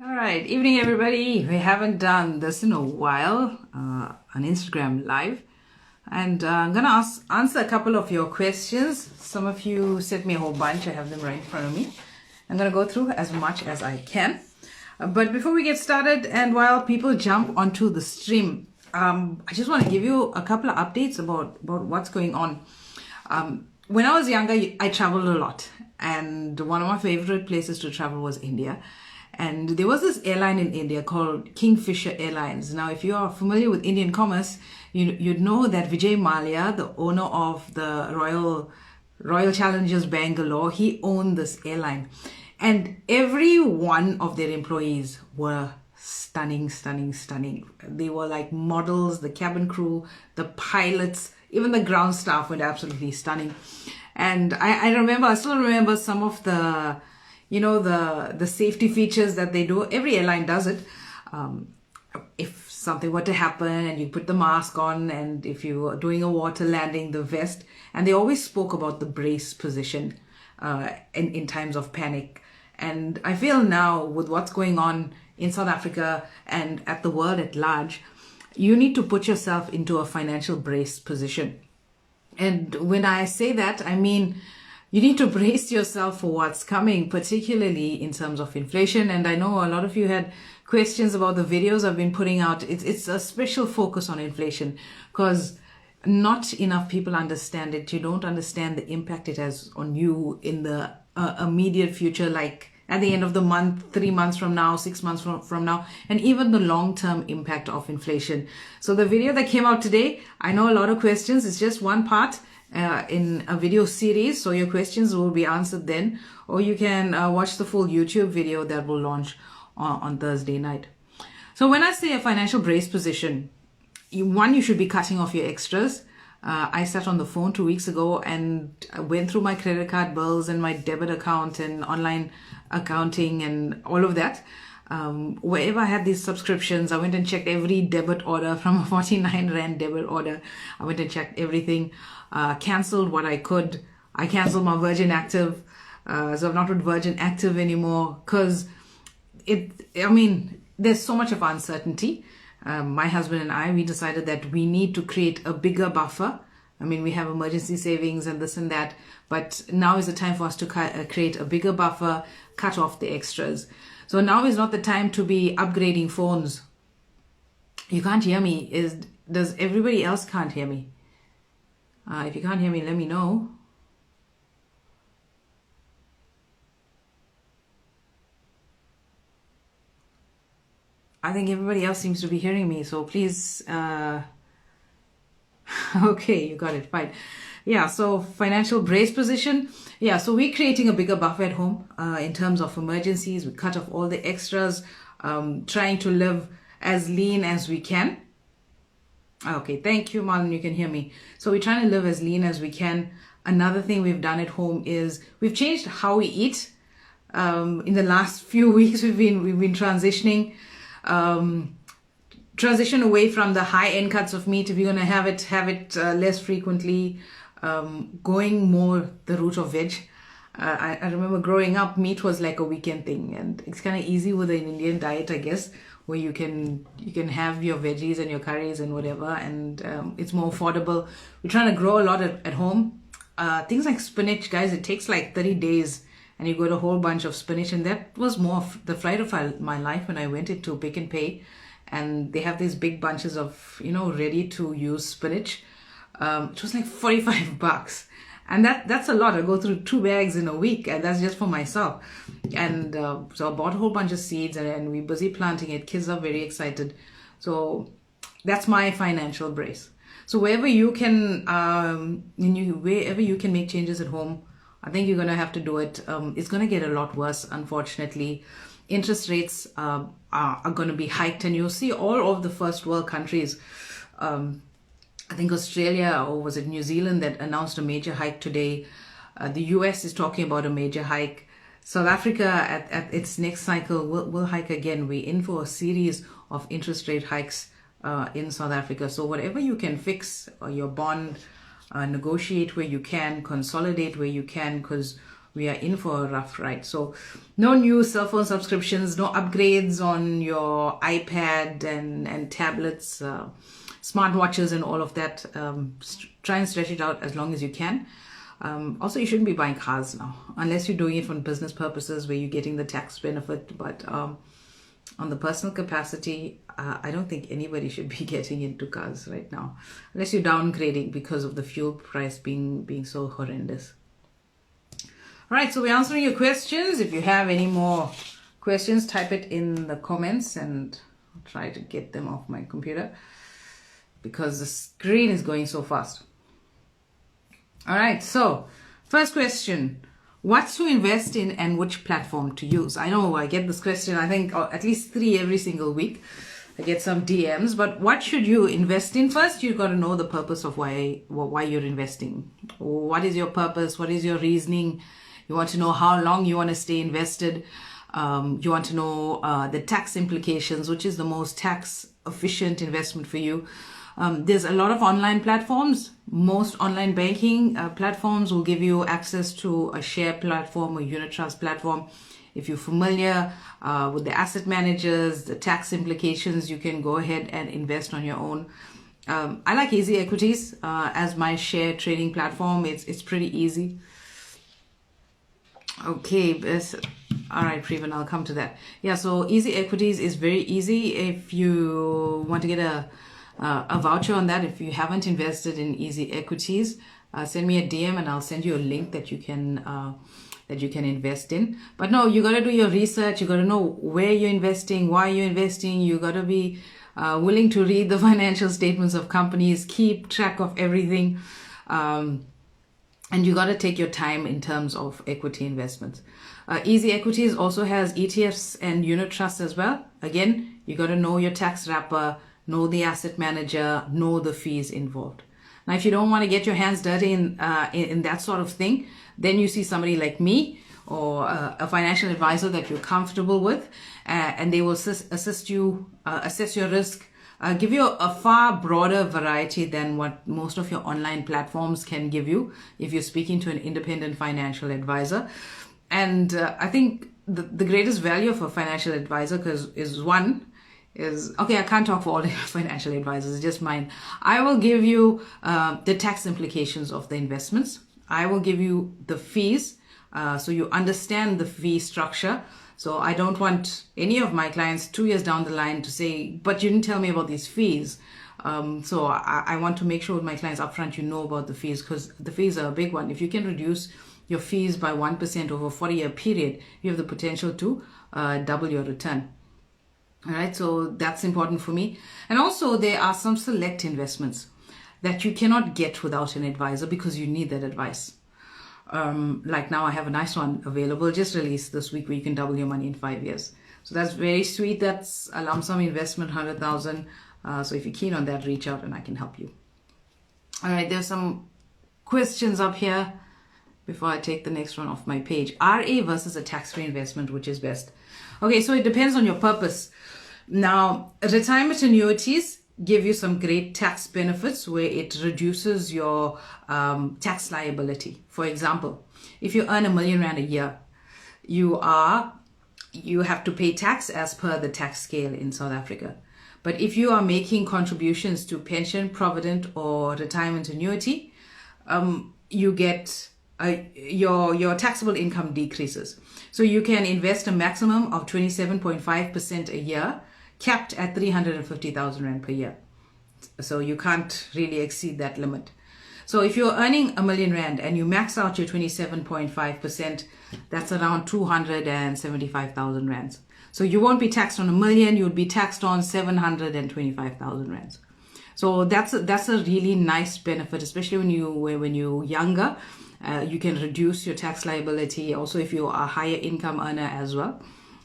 All right, evening everybody. We haven't done this in a while on Instagram Live, and I'm gonna answer a couple of your questions. Some of you sent me a whole bunch. I have them right in front of me. I'm gonna go through as much as I can. But before we get started, and while people jump onto the stream, I just want to give you a couple of updates about what's going on. When I was younger, I traveled a lot, and one of my favorite places to travel was India. And there was this airline in India called Kingfisher Airlines. Now, if you are familiar with Indian commerce, you'd know that Vijay Mallya, the owner of the Royal Challengers Bangalore, he owned this airline. And every one of their employees were stunning, stunning, stunning. They were like models, the cabin crew, the pilots, even the ground staff were absolutely stunning. And I still remember some of the the safety features that they do. Every airline does it. If something were to happen and you put the mask on, and if you are doing a water landing, the vest, and they always spoke about the brace position in times of panic. And I feel now with what's going on in South Africa and at the world at large, you need to put yourself into a financial brace position. And when I say that, I mean, you need to brace yourself for what's coming, particularly in terms of inflation. And I know a lot of you had questions about the videos I've been putting out. It's a special focus on inflation because not enough people understand it. You don't understand the impact it has on you in the immediate future, like at the end of the month, 3 months from now, 6 months from now, and even the long-term impact of inflation. So the video that came out today, I know a lot of questions. It's just one part in a video series, so your questions will be answered then, or you can watch the full YouTube video that will launch on Thursday night. So when I say a financial brace position, you should be cutting off your extras. I sat on the phone 2 weeks ago and I went through my credit card bills and my debit account and online accounting and all of that. Wherever I had these subscriptions, I went and checked every debit order from a 49 Rand debit order. I went and checked everything, cancelled what I could. I cancelled my Virgin Active. So I'm not with Virgin Active anymore because there's so much of uncertainty. My husband and I, we decided that we need to create a bigger buffer. I mean, we have emergency savings and this and that, but now is the time for us to create a bigger buffer, cut off the extras. So now is not the time to be upgrading phones. You can't hear me. Does everybody else can't hear me? If you can't hear me, let me know. I think everybody else seems to be hearing me, so please, okay, you got it, fine. Yeah, so financial brace position. Yeah, so we're creating a bigger buffer at home in terms of emergencies. We cut off all the extras, trying to live as lean as we can. Okay, thank you, Marlon, you can hear me. So we're trying to live as lean as we can. Another thing we've done at home is we've changed how we eat. In the last few weeks, we've been transitioning. Transition away from the high-end cuts of meat. If you're gonna have it less frequently. Going more the route of veg. I remember growing up, meat was like a weekend thing, and it's kind of easy with an Indian diet, I guess, where you can have your veggies and your curries and whatever, and it's more affordable. We're trying to grow a lot at home. Things like spinach, guys, it takes like 30 days and you got a whole bunch of spinach, and that was more of the flight of my life when I went into Pick and Pay, and they have these big bunches of ready to use spinach. It was like 45 bucks, and that's a lot. I go through 2 bags in a week, and that's just for myself. And so I bought a whole bunch of seeds, and we're busy planting it. Kids are very excited. So that's my financial brace. So wherever you can make changes at home, I think you're going to have to do it. It's going to get a lot worse, unfortunately. Interest rates are going to be hiked, and you'll see all of the first world countries. I think Australia, or was it New Zealand, that announced a major hike today. The US is talking about a major hike. South Africa at its next cycle will hike again. We're in for a series of interest rate hikes in South Africa. So whatever you can fix your bond, negotiate where you can, consolidate where you can, because we are in for a rough ride. So no new cell phone subscriptions, no upgrades on your iPad and tablets, smartwatches and all of that. Try and stretch it out as long as you can. Also, you shouldn't be buying cars now, unless you're doing it for business purposes where you're getting the tax benefit. But on the personal capacity, I don't think anybody should be getting into cars right now, unless you're downgrading because of the fuel price being so horrendous. All right, so we're answering your questions. If you have any more questions, type it in the comments and I'll try to get them off my computer because the screen is going so fast. All right, so first question, what to invest in and which platform to use? I know I get this question, I think at least 3 every single week. I get some DMs, but what should you invest in? First, you've got to know the purpose of why you're investing. What is your purpose? What is your reasoning? You want to know how long you want to stay invested. You want to know the tax implications, which is the most tax efficient investment for you. There's a lot of online platforms. Most online banking platforms will give you access to a share platform or unit trust platform. If you're familiar with the asset managers, the tax implications, you can go ahead and invest on your own. I like Easy Equities as my share trading platform. It's pretty easy. Okay, all right, Prevan, I'll come to that. Yeah, so Easy Equities is very easy. If you want to get a voucher on that, if you haven't invested in Easy Equities, send me a DM and I'll send you a link that you can invest in. But no, you got to do your research. You got to know where you're investing, why you're investing. You got to be willing to read the financial statements of companies, keep track of everything. And you got to take your time in terms of equity investments. Easy Equities also has ETFs and unit trusts as well. Again, you got to know your tax wrapper, know the asset manager, know the fees involved. Now, if you don't want to get your hands dirty in that sort of thing, then you see somebody like me or a financial advisor that you're comfortable with, and they will assist you, assess your risk, give you a far broader variety than what most of your online platforms can give you if you're speaking to an independent financial advisor. And I think the greatest value of a financial advisor is, okay, I can't talk for all the financial advisors, it's just mine. I will give you the tax implications of the investments. I will give you the fees, so you understand the fee structure. So I don't want any of my clients 2 years down the line to say, but you didn't tell me about these fees. So I want to make sure with my clients upfront, you know about the fees, because the fees are a big one. If you can reduce your fees by 1% over a 40-year period, you have the potential to double your return. All right, so that's important for me. And also there are some select investments that you cannot get without an advisor because you need that advice. Like now I have a nice one available, just released this week, where you can double your money in 5 years. So that's very sweet. That's a lump sum investment, 100,000. So if you're keen on that, reach out and I can help you. All right, there's some questions up here before I take the next one off my page. RA versus a tax-free investment, which is best? Okay, so it depends on your purpose. Now, retirement annuities give you some great tax benefits where it reduces your tax liability. For example, if you earn R1 million a year, you have to pay tax as per the tax scale in South Africa. But if you are making contributions to pension, provident, or retirement annuity, you get your taxable income decreases. So you can invest a maximum of 27.5% a year, capped at 350,000 Rand per year. So you can't really exceed that limit. So if you're earning R1 million and you max out your 27.5%, that's around 275,000 Rands. So you won't be taxed on R1 million, you would be taxed on 725,000 Rands. So that's a really nice benefit, especially when you're younger. You can reduce your tax liability. Also, if you're a higher income earner as well,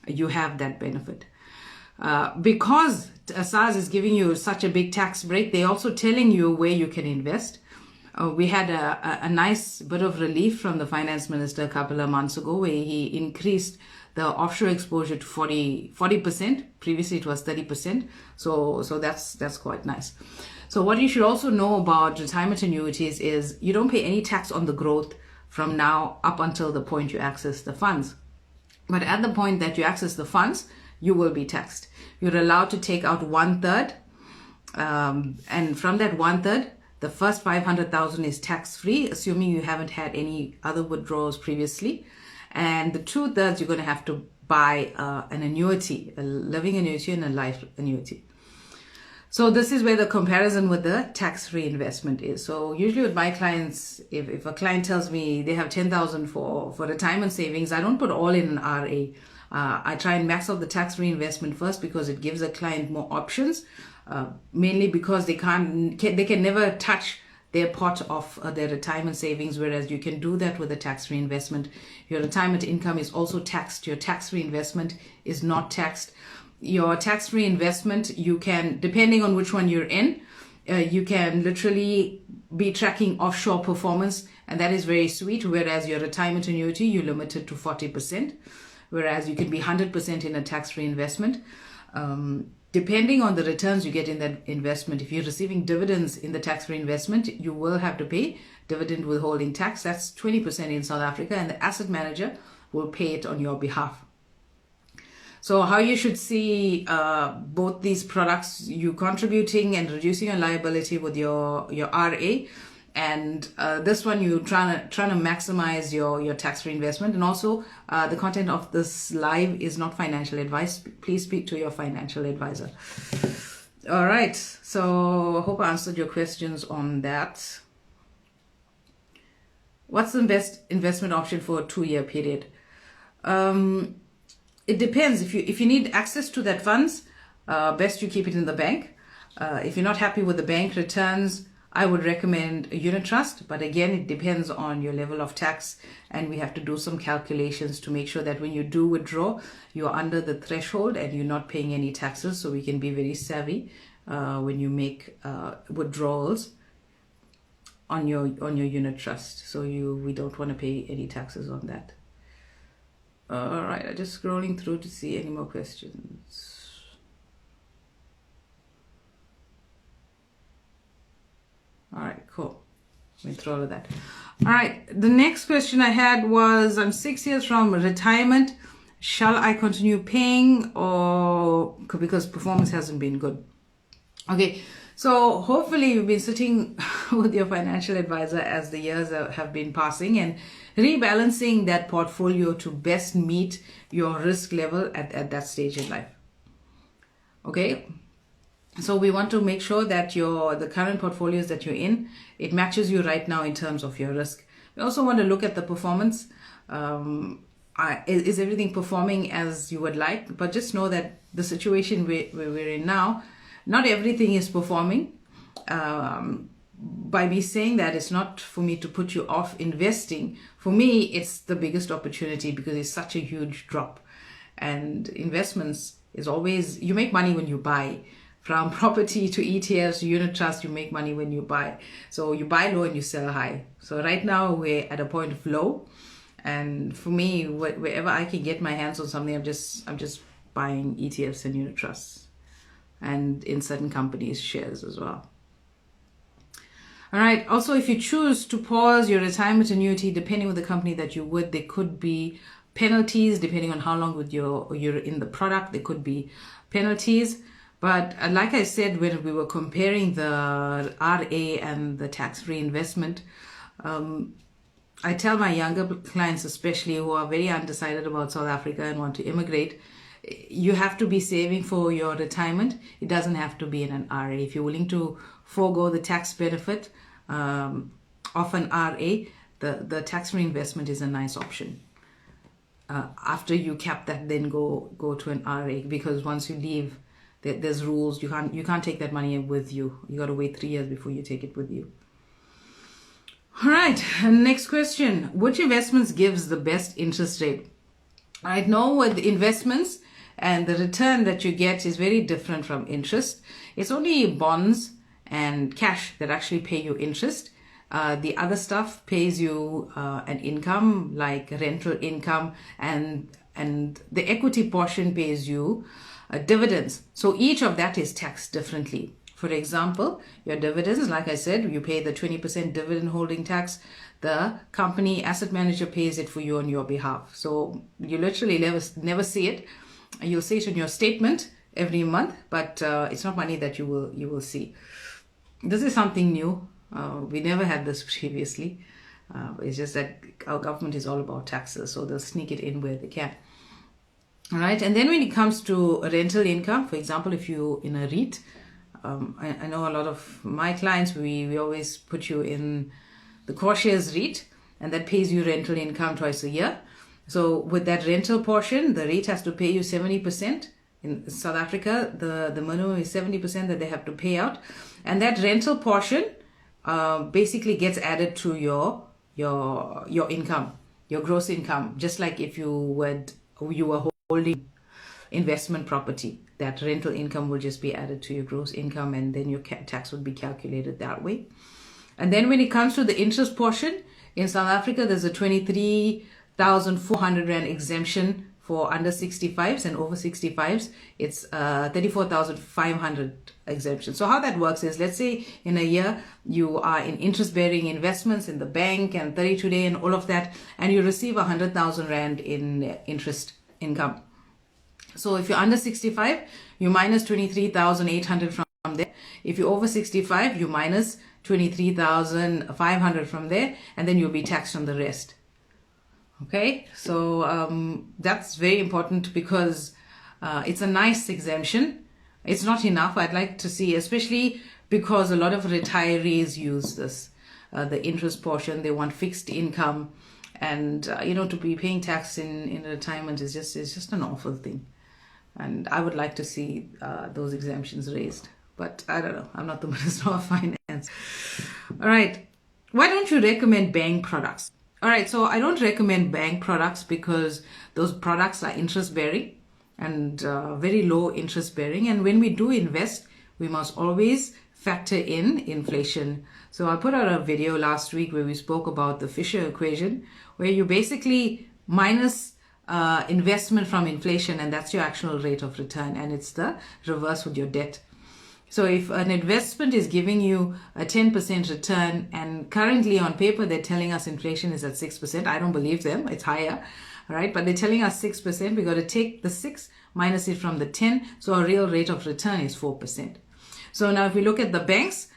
you have that benefit. Because SARS is giving you such a big tax break, they're also telling you where you can invest. We had a nice bit of relief from the finance minister a couple of months ago, where he increased the offshore exposure to 40%. Previously it was 30%. So that's quite nice. So what you should also know about retirement annuities is you don't pay any tax on the growth from now up until the point you access the funds. But at the point that you access the funds, you will be taxed. You're allowed to take out 1/3, and from that 1/3, the first 500,000 is tax-free, assuming you haven't had any other withdrawals previously. And the 2/3, you're going to have to buy an annuity, a living annuity and a life annuity. So this is where the comparison with the tax-free investment is. So usually with my clients, if a client tells me they have 10,000 for retirement savings, I don't put all in an RA. I try and max out the tax-free investment first because it gives a client more options, mainly because they can never touch their pot of their retirement savings, whereas you can do that with a tax-free investment. Your retirement income is also taxed. Your tax-free investment is not taxed. Your tax-free investment, you can, depending on which one you're in, you can literally be tracking offshore performance, and that is very sweet. Whereas your retirement annuity, you're limited to 40%, whereas you can be 100% in a tax-free investment. Depending on the returns you get in that investment, if you're receiving dividends in the tax-free investment, you will have to pay dividend withholding tax. That's 20% in South Africa, and the asset manager will pay it on your behalf. So how you should see both these products, you contributing and reducing your liability with your RA, and this one you trying to maximize your tax-free investment. And also the content of this live is not financial advice. Please speak to your financial advisor. All right, so I hope I answered your questions on that. What's the best investment option for a 2-year period? It depends. If you need access to that funds, best you keep it in the bank. If you're not happy with the bank returns, I would recommend a unit trust, but again, it depends on your level of tax, and we have to do some calculations to make sure that when you do withdraw, you're under the threshold and you're not paying any taxes. So we can be very savvy when you make withdrawals on your unit trust. So we don't want to pay any taxes on that. All right, I'm just scrolling through to see any more questions. All right, cool. Went through all of that. All right, the next question I had was, I'm 6 years from retirement. Shall I continue paying, or because performance hasn't been good? Okay, so hopefully you've been sitting with your financial advisor as the years have been passing and rebalancing that portfolio to best meet your risk level at that stage in life. Okay. So we want to make sure that the current portfolios that you're in, it matches you right now in terms of your risk. We also want to look at the performance. Is everything performing as you would like? But just know that the situation where we're in now, not everything is performing. By me saying that, it's not for me to put you off investing. For me, it's the biggest opportunity because it's such a huge drop. And investments is always, you make money when you buy. From property to ETFs to unit trust, you make money when you buy. So you buy low and you sell high. So right now we're at a point of low. And for me, wherever I can get my hands on something, I'm just buying ETFs and unit trusts. And in certain companies, shares as well. All right. Also, if you choose to pause your retirement annuity, depending on the company that you're with, there could be penalties. Depending on how long you're in the product, there could be penalties. But like I said, when we were comparing the RA and the tax-free investment, I tell my younger clients, especially who are very undecided about South Africa and want to immigrate, you have to be saving for your retirement. It doesn't have to be in an RA. If you're willing to forego the tax benefit of an RA, the tax-free investment is a nice option. After you cap that, then go to an RA, because once you leave, there's rules. You can't take that money with you. You got to wait 3 years before you take it with you. All right, next question. Which investments gives the best interest rate? I know with investments and the return that you get is very different from interest. It's only bonds and cash that actually pay you interest. The other stuff pays you an income like rental income, and the equity portion pays you dividends. So each of that is taxed differently. For example, your dividends, like I said, you pay the 20% dividend holding tax. The company asset manager pays it for you on your behalf. So you literally never see it. You'll see it in your statement every month, but it's not money that you will see. This is something new. We never had this previously. It's just that our government is all about taxes, so they'll sneak it in where they can. All right, and then when it comes to rental income, for example, if you're in a REIT, I know a lot of my clients, we always put you in the Cautious REIT, and that pays you rental income twice a year. So with that rental portion, the REIT has to pay you 70%. In South Africa, the minimum is 70% that they have to pay out. And that rental portion basically gets added to your income, your gross income, just like if you were holding investment property. That rental income will just be added to your gross income, and then your tax would be calculated that way. And then when it comes to the interest portion, in South Africa, there's a 23,400 Rand exemption for under 65s, and over 65s, it's 34,500 exemption. So how that works is, let's say in a year, you are in interest-bearing investments in the bank and 32-day and all of that, and you receive 100,000 Rand in interest income. So if you're under 65, you minus 23,800 from there. If you're over 65, you minus 23,500 from there, and then you'll be taxed on the rest. Okay, so that's very important because it's a nice exemption. It's not enough. I'd like to see, especially because a lot of retirees use this, the interest portion. They want fixed income, and to be paying tax in retirement is just an awful thing. And I would like to see those exemptions raised. But I don't know. I'm not the Minister of Finance. All right. Why don't you recommend bank products? All right. So I don't recommend bank products because those products are interest bearing and very low interest bearing. And when we do invest, we must always factor in inflation. So I put out a video last week where we spoke about the Fisher equation, where you basically minus investment from inflation, and that's your actual rate of return, and it's the reverse with your debt. So if an investment is giving you a 10% return, and currently on paper they're telling us inflation is at 6%, I don't believe them, it's higher, right? But they're telling us 6%, we got to take the 6 minus it from the 10, so our real rate of return is 4%. So now if we look at the banks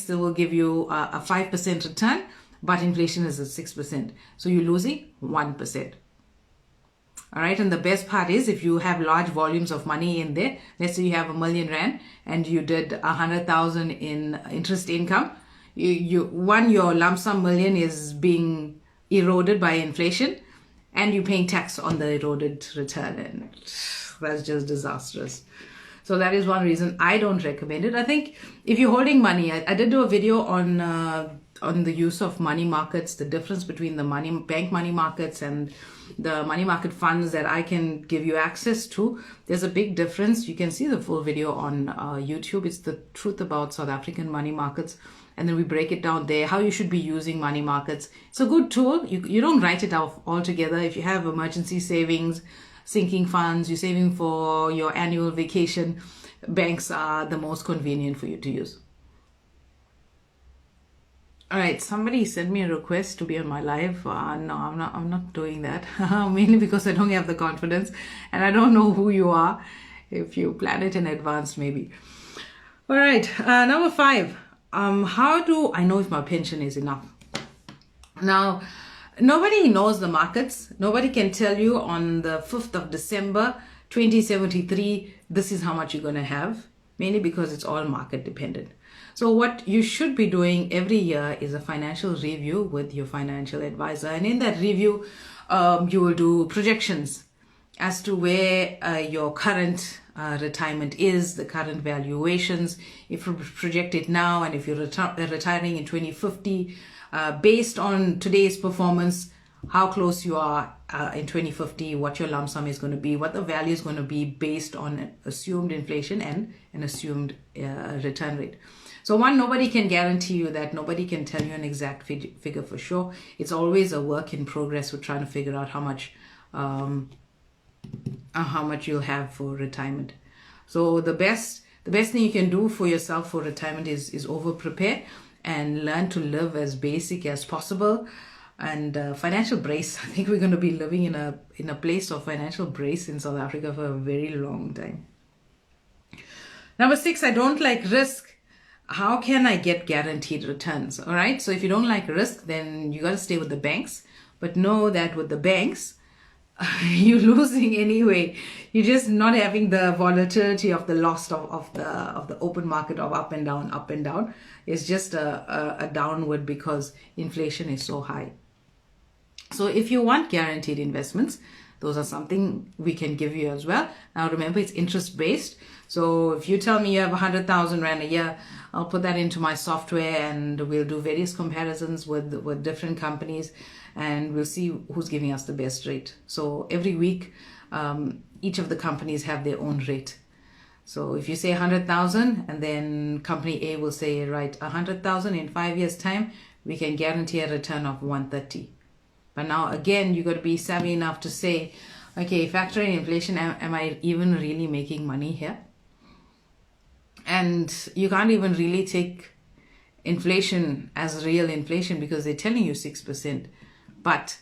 still will give you a 5% return, but inflation is at 6%, so you're losing 1%. All right, and the best part is if you have large volumes of money in there, let's say you have R1 million and you did 100,000 in interest income, your lump sum million is being eroded by inflation, and you're paying tax on the eroded return, and that's just disastrous. So that is one reason I don't recommend it. I think if you're holding money, I did do a video on the use of money markets, the difference between the bank money markets and the money market funds that I can give you access to. There's a big difference. You can see the full video on YouTube. It's the truth about South African money markets. And then we break it down there, how you should be using money markets. It's a good tool. You don't write it out altogether. If you have emergency savings, sinking funds, you're saving for your annual vacation, banks are the most convenient for you to use. All right, somebody sent me a request to be on my live. No, I'm not doing that. Mainly because I don't have the confidence and I don't know who you are. If you plan it in advance, maybe. All right, number 5. How do I know if my pension is enough? Now, nobody knows the markets. Nobody can tell you on the 5th of December, 2073, this is how much you're going to have, mainly because it's all market dependent. So what you should be doing every year is a financial review with your financial advisor. And in that review, you will do projections as to where your current retirement is, the current valuations. If you project it now, and if you're retiring in 2050, based on today's performance, how close you are in 2050, what your lump sum is going to be, what the value is going to be based on assumed inflation and an assumed return rate. So one, nobody can guarantee you that. Nobody can tell you an exact figure for sure. It's always a work in progress. We're trying to figure out how much you'll have for retirement. So the best the best thing you can do for yourself for retirement is over prepare and learn to live as basic as possible. And financial brace, I think we're going to be living in a place of financial brace in South Africa for a very long time. Number 6, I don't like risk. How can I get guaranteed returns? All right. So if you don't like risk, then you got to stay with the banks. But know that with the banks, you're losing anyway. You're just not having the volatility of the loss of the open market of up and down, up and down. It's just a downward because inflation is so high. So if you want guaranteed investments, those are something we can give you as well. Now remember, it's interest based. So if you tell me you have 100,000 Rand a year, I'll put that into my software and we'll do various comparisons with different companies and we'll see who's giving us the best rate. So every week, each of the companies have their own rate. So if you say 100,000 and then company A will say, right, 100,000 in 5 years time, we can guarantee a return of 130. But now again, you got to be savvy enough to say, okay, factoring inflation, am I even really making money here? And you can't even really take inflation as real inflation because they're telling you 6%. But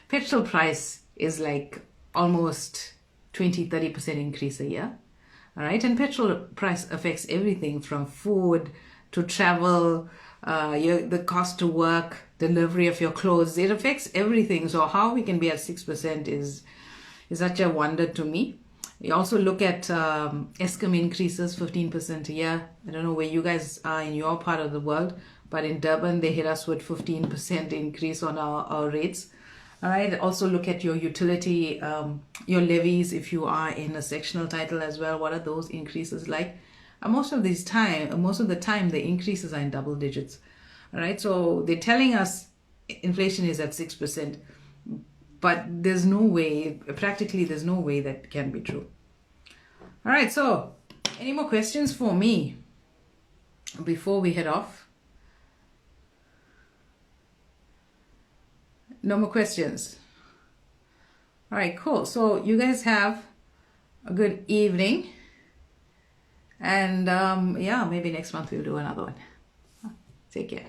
petrol price is like almost 20-30% increase a year. All right. And petrol price affects everything from food to travel, the cost to work, delivery of your clothes. It affects everything. So how we can be at 6% is such a wonder to me. We also look at Eskom increases 15% a year. I don't know where you guys are in your part of the world, but in Durban, they hit us with 15% increase on our rates. All right. Also look at your utility, your levies, if you are in a sectional title as well. What are those increases like? Most of the time, the increases are in double digits. All right. So they're telling us inflation is at 6%, but there's no way, practically there's no way that can be true. All right. So any more questions for me before we head off? No more questions. All right, cool. So you guys have a good evening. And yeah, maybe next month we'll do another one. Take care.